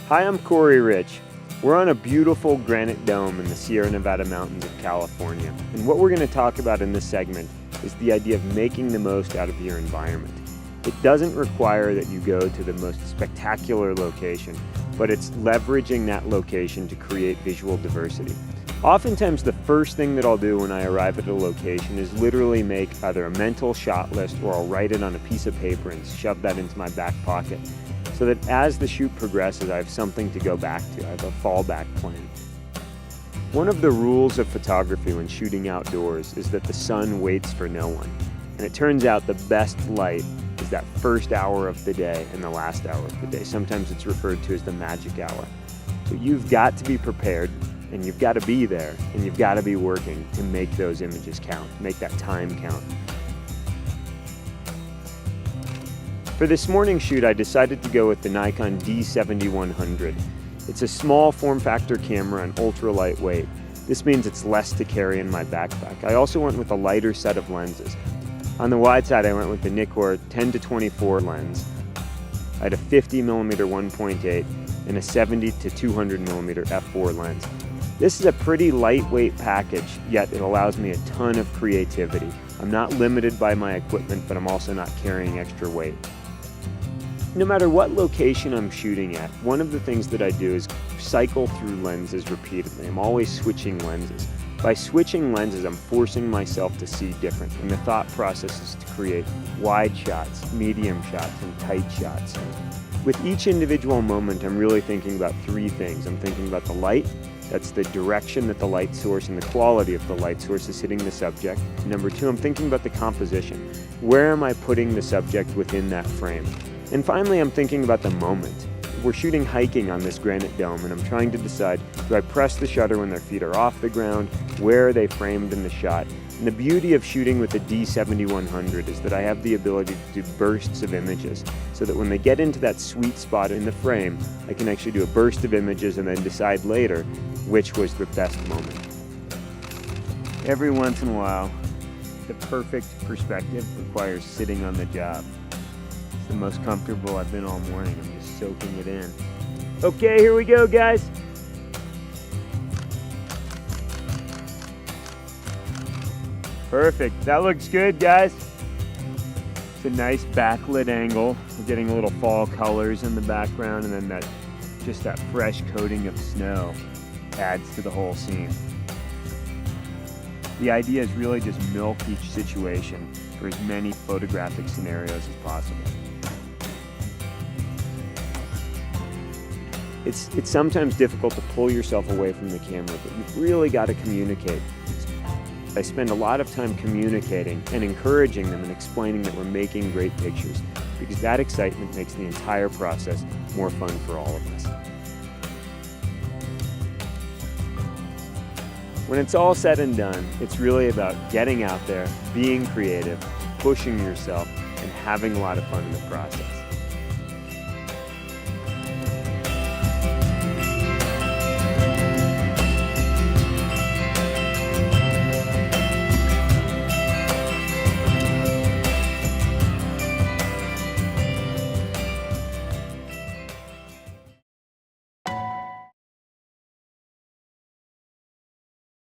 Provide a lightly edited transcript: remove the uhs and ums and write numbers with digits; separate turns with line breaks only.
Hi, I'm Corey Rich. We're on a beautiful granite dome in the Sierra Nevada mountains of California. And what we're going to talk about in this segment is the idea of making the most out of your environment. It doesn't require that you go to the most spectacular location, but it's leveraging that location to create visual diversity. Oftentimes, the first thing that I'll do when I arrive at a location is literally make either a mental shot list or I'll write it on a piece of paper and shove that into my back pocket, so that as the shoot progresses, I have something to go back to. I have a fallback plan. One of the rules of photography when shooting outdoors is that the sun waits for no one. And it turns out the best light is that first hour of the day and the last hour of the day. Sometimes it's referred to as the magic hour. So you've got to be prepared, and you've got to be there, and you've got to be working to make those images count, make that time count. For this morning's shoot, I decided to go with the Nikon D7100. It's a small form factor camera and ultra lightweight. This means it's less to carry in my backpack. I also went with a lighter set of lenses. On the wide side, I went with the Nikon 10-24 lens. I had a 50mm 1.8 and a 70-200mm f4 lens. This is a pretty lightweight package, yet it allows me a ton of creativity. I'm not limited by my equipment, but I'm also not carrying extra weight. No matter what location I'm shooting at, one of the things that I do is cycle through lenses repeatedly. I'm always switching lenses. By switching lenses, I'm forcing myself to see different, and the thought process is to create wide shots, medium shots, and tight shots. With each individual moment, I'm really thinking about three things. I'm thinking about the light. That's the direction that the light source and the quality of the light source is hitting the subject. Number two, I'm thinking about the composition. Where am I putting the subject within that frame? And finally, I'm thinking about the moment. We're shooting hiking on this granite dome, and I'm trying to decide, do I press the shutter when their feet are off the ground? Where are they framed in the shot? And the beauty of shooting with the D7100 is that I have the ability to do bursts of images, so that when they get into that sweet spot in the frame, I can actually do a burst of images and then decide later which was the best moment. Every once in a while, the perfect perspective requires sitting on the job. The most comfortable I've been all morning. I'm just soaking it in. Okay, here we go, guys. Perfect. That looks good, guys. It's a nice backlit angle. We're getting a little fall colors in the background, and then that fresh coating of snow adds to the whole scene. The idea is really just milk each situation for as many photographic scenarios as possible. It's sometimes difficult to pull yourself away from the camera, but you've really got to communicate. I spend a lot of time communicating and encouraging them and explaining that we're making great pictures, because that excitement makes the entire process more fun for all of us. When it's all said and done, it's really about getting out there, being creative, pushing yourself, and having a lot of fun in the process.